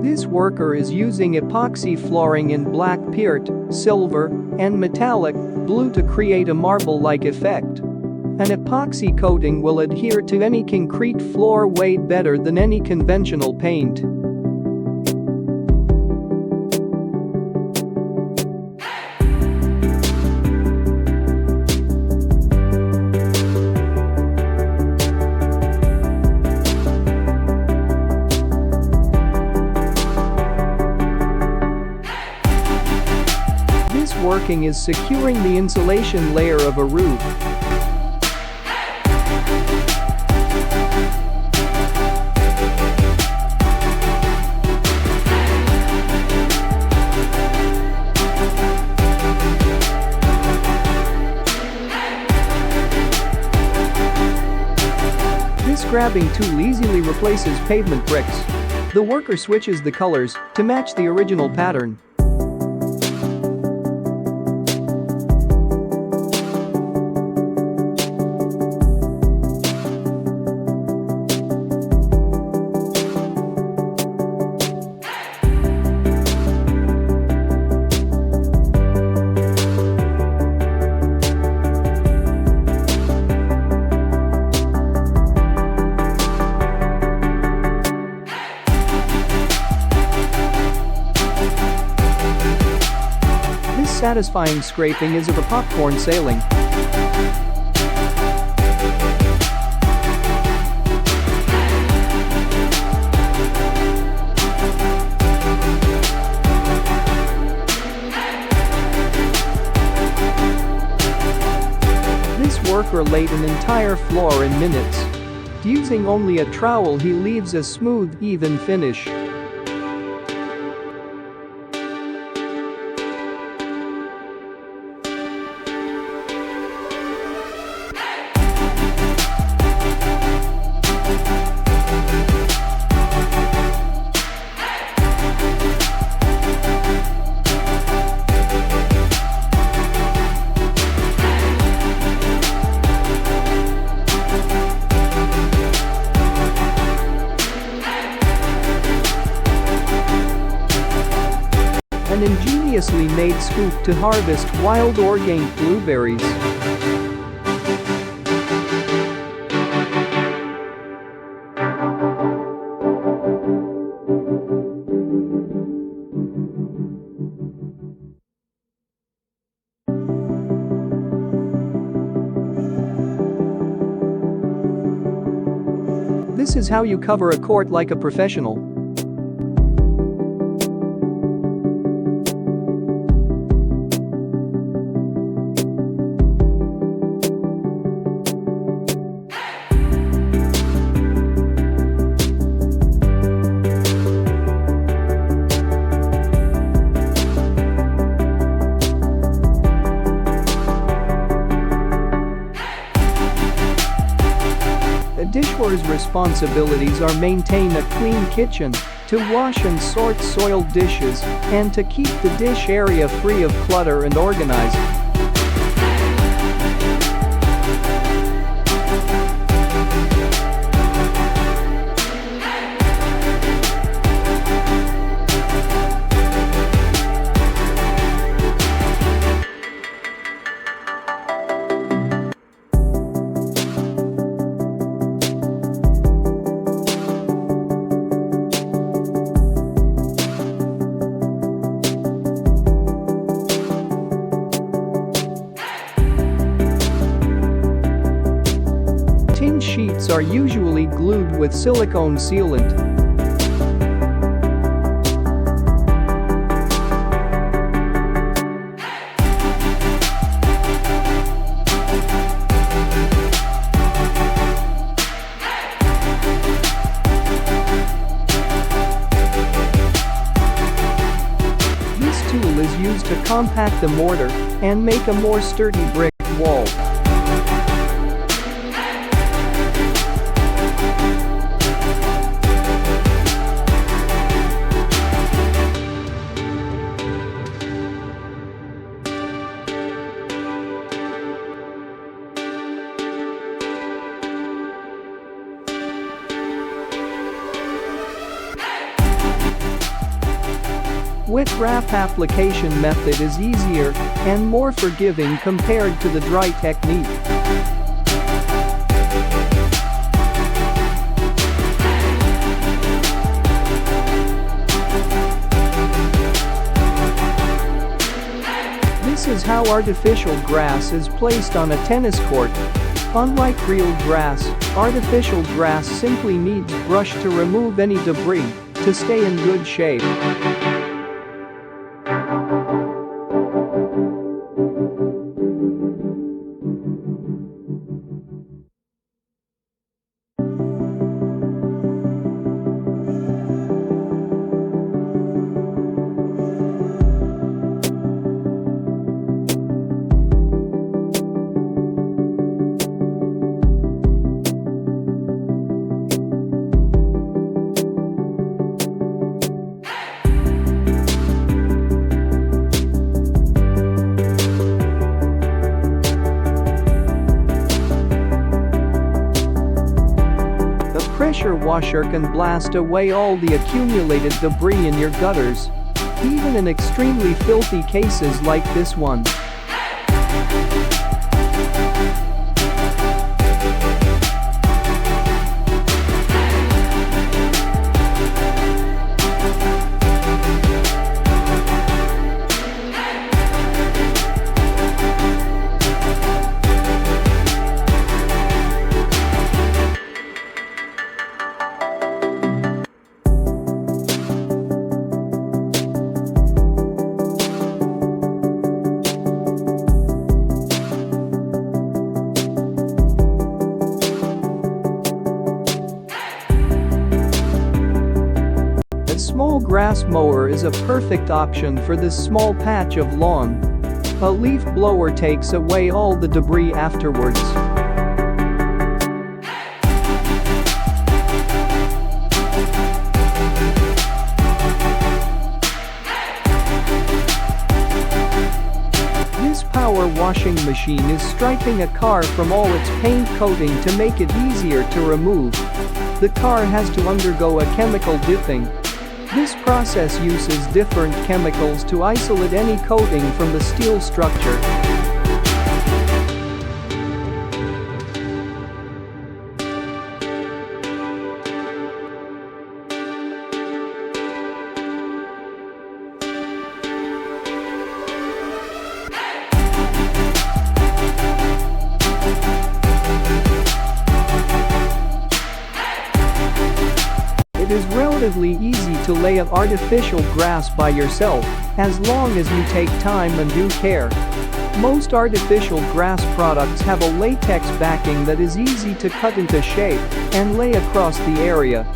This worker is using epoxy flooring in black peart, silver, and metallic blue to create a marble-like effect. An epoxy coating will adhere to any concrete floor way better than any conventional paint. This working is securing the insulation layer of a roof. This grabbing tool easily replaces pavement bricks. The worker switches the colors to match the original pattern. This satisfying scraping is of a popcorn sailing. This worker laid an entire floor in minutes. Using only a trowel, he leaves a smooth, even finish. An ingeniously made scoop to harvest wild organic blueberries. This is how you cover a court like a professional. A dishwasher's responsibilities are maintain a clean kitchen, to wash and sort soiled dishes, and to keep the dish area free of clutter and organized. Tin sheets are usually glued with silicone sealant. This tool is used to compact the mortar and make a more sturdy brick wall. Wet wrap application method is easier and more forgiving compared to the dry technique. This is how artificial grass is placed on a tennis court. Unlike real grass, artificial grass simply needs brush to remove any debris to stay in good shape. Pressure washer can blast away all the accumulated debris in your gutters, even in extremely filthy cases like this one. A small grass mower is a perfect option for this small patch of lawn. A leaf blower takes away all the debris afterwards. This power washing machine is striping a car from all its paint coating to make it easier to remove. The car has to undergo a chemical dipping. This process uses different chemicals to isolate any coating from the steel structure. It is relatively easy to lay up artificial grass by yourself, as long as you take time and due care. Most artificial grass products have a latex backing that is easy to cut into shape and lay across the area.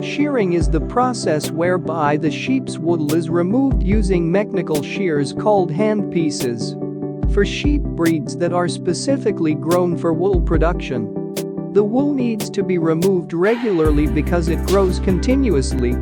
Shearing is the process whereby the sheep's wool is removed using mechanical shears called handpieces. For sheep breeds that are specifically grown for wool production, the wool needs to be removed regularly because it grows continuously.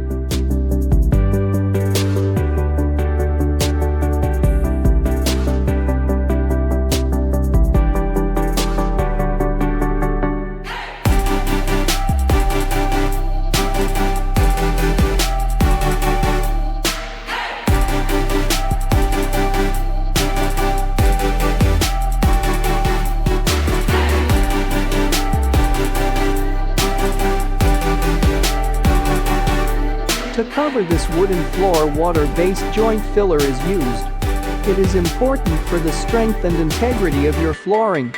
To cover this wooden floor, water-based joint filler is used. It is important for the strength and integrity of your flooring.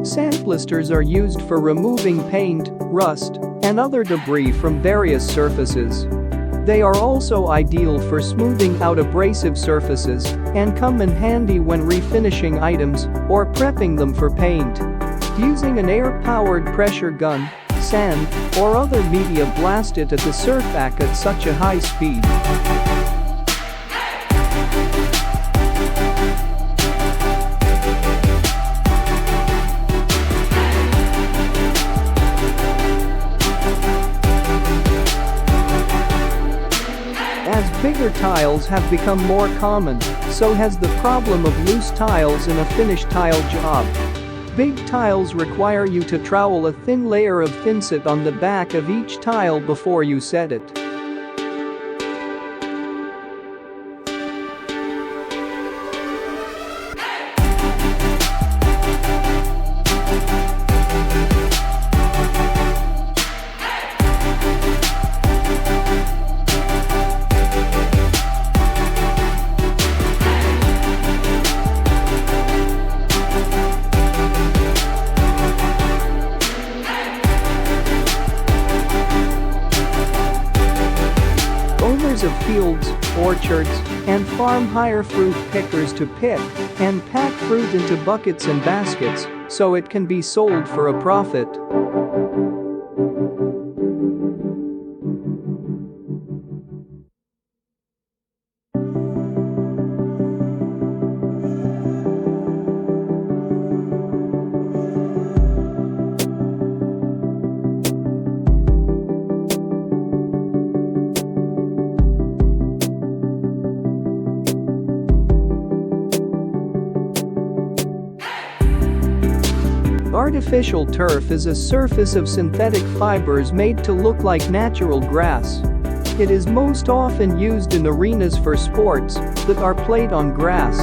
Sandblisters are used for removing paint, rust, and other debris from various surfaces. They are also ideal for smoothing out abrasive surfaces and come in handy when refinishing items or prepping them for paint. Using an air-powered pressure gun, sand, or other media blasted at the surfback at such a high speed. As bigger tiles have become more common, so has the problem of loose tiles in a finished tile job. Big tiles require you to trowel a thin layer of thinset on the back of each tile before you set it. Owners of fields, orchards, and farm hire fruit pickers to pick and pack fruit into buckets and baskets so it can be sold for a profit. Artificial turf is a surface of synthetic fibers made to look like natural grass. It is most often used in arenas for sports that are played on grass.